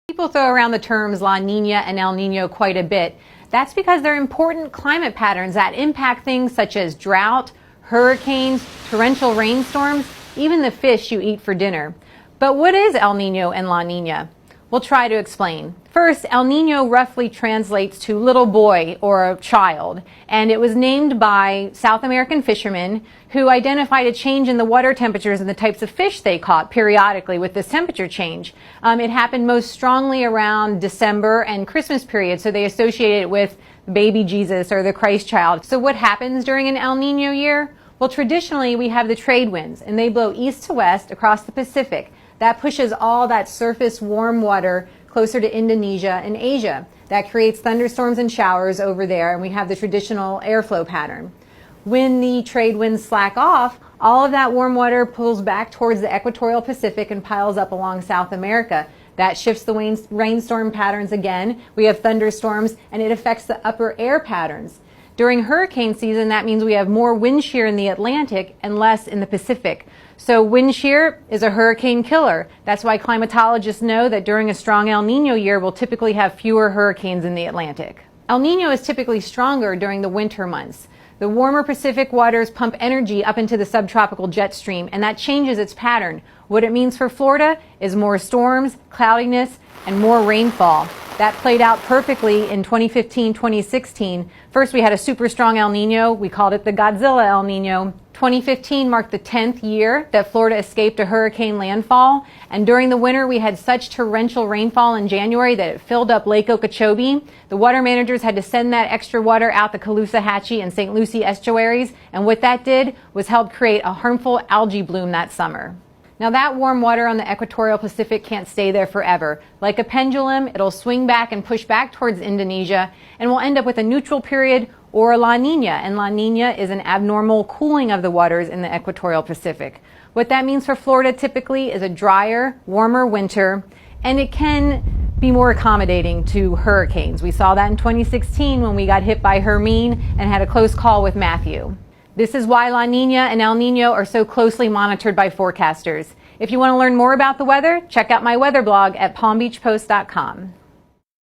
People throw around the terms La Nina and El Nino quite a bit. That's because they're important climate patterns that impact things such as drought, hurricanes, torrential rainstorms, even the fish you eat for dinner. But what is El Nino and La Nina? We'll try to explain. First, El Nino roughly translates to little boy or a child, and it was named by South American fishermen who identified a change in the water temperatures and the types of fish they caught periodically with this temperature change. It happened most strongly around December and Christmas period, so they associated it with baby Jesus or the Christ child. So what happens during an El Nino year? Well, traditionally we have the trade winds, and they blow east to west across the Pacific. That pushes all that surface warm water closer to Indonesia and Asia. That creates thunderstorms and showers over there, and we have the traditional airflow pattern. When the trade winds slack off, all of that warm water pulls back towards the equatorial Pacific and piles up along South America. That shifts the rainstorm patterns again. We have thunderstorms, and it affects the upper air patterns. During hurricane season, that means we have more wind shear in the Atlantic and less in the Pacific. So wind shear is a hurricane killer. That's why climatologists know that during a strong El Nino year, we'll typically have fewer hurricanes in the Atlantic. El Nino is typically stronger during the winter months. The warmer Pacific waters pump energy up into the subtropical jet stream, and that changes its pattern. What it means for Florida is more storms, cloudiness, and more rainfall. That played out perfectly in 2015-2016. First, we had a super strong El Nino. We called it the Godzilla El Nino. 2015 marked the 10th year that Florida escaped a hurricane landfall. And during the winter, we had such torrential rainfall in January that it filled up Lake Okeechobee. The water managers had to send that extra water out the Caloosahatchee and St. Lucie estuaries. And what that did was help create a harmful algae bloom that summer. Now that warm water on the equatorial Pacific can't stay there forever. Like a pendulum, it'll swing back and push back towards Indonesia, and we'll end up with a neutral period or a La Nina. And La Nina is an abnormal cooling of the waters in the equatorial Pacific. What that means for Florida typically is a drier, warmer winter, and it can be more accommodating to hurricanes. We saw that in 2016 when we got hit by Hermine and had a close call with Matthew. This is why La Nina and El Nino are so closely monitored by forecasters. If you want to learn more about the weather, check out my weather blog at palmbeachpost.com.